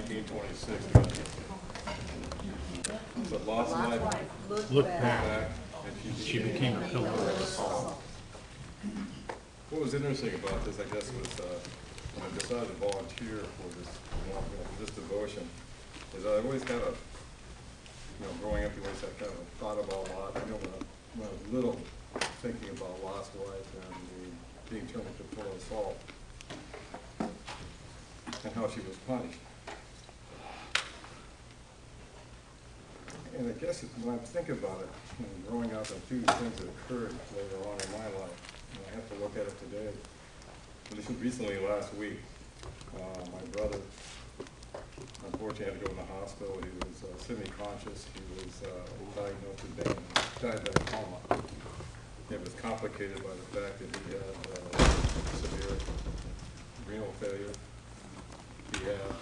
1926. So Lot's wife Look back, and she became a pillar of salt. What was interesting about this, I guess, was when I decided to volunteer for this, for this devotion, is I always kind of, growing up, always I kind of thought about Lot. I know when I was little, thinking about Lot's wife and being turned into a pillar of salt, and how she was punished. And I guess when I think about it, growing up and few things that occurred later on in my life, I have to look at it today. And this was recently last week. My brother, unfortunately, had to go in the hospital. He was semi-conscious. He was diagnosed with diabetic coma. It was complicated by the fact that he had severe renal failure. He had,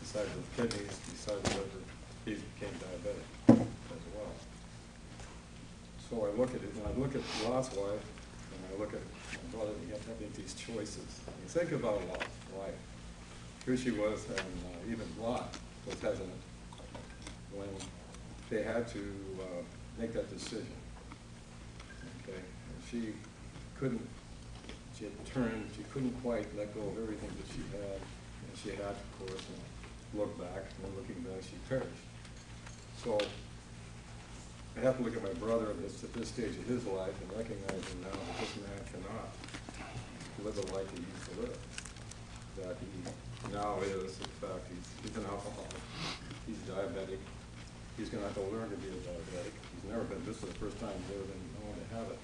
besides the kidneys, besides the liver, he became diabetic as well. So I look at it, and I look at Lot's wife, and I look at my brother, and you have to make these choices. And you think about Lot's wife. Here she was, and even Lot was hesitant when they had to make that decision. Okay, and she had turned, she couldn't quite let go of everything that she had, and she had, of course, look back, and looking back, she perished. So I have to look at my brother at this stage of his life and recognizing now that this man cannot live the life he used to live. That he now is, in fact, he's an alcoholic, he's diabetic, he's going to have to learn to be a diabetic. He's never been, this is the first time he's ever been known to have it.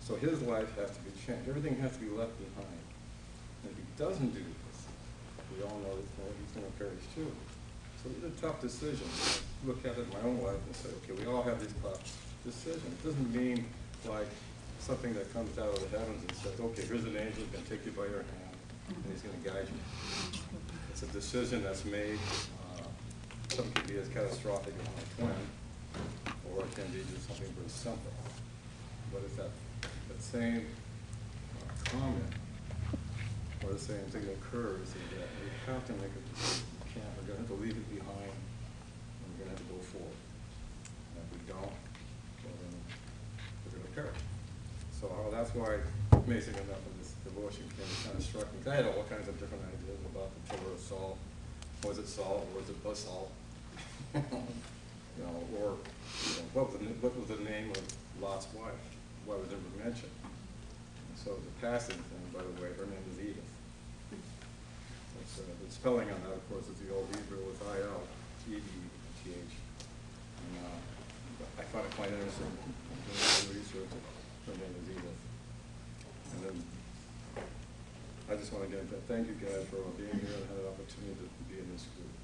So his life has to be changed. Everything has to be left behind. And if he doesn't do this, we all know that he's going to perish too. So these are tough decisions. I look at it in my own life and say, okay, we all have these tough decisions. It doesn't mean like something that comes out of the heavens and says, okay, here's an angel who's going to take you by your hand and he's going to guide you. It's a decision that's made. Something can be as catastrophic as my twin, or it can be just something very simple. But it's that same comment or the same thing that occurs is that we have to make a decision. We're going to have to leave it behind, and we're going to have to go forward. And if we don't, well, then we're going to perish. So that's why, amazing enough, when this devotion kind of struck me. I had all kinds of different ideas about the pillar of salt. Was it salt, or was it basalt? What was the name of Lot's wife? Why was it never mentioned? And so the passing thing, by the way, her name is Edith. The spelling on that, of course, is the old Hebrew with I-L, E-D-T-H. And I found it quite interesting doing some research. Her name is Edith. And then I just want to again thank you guys for being here and having the opportunity to be in this group.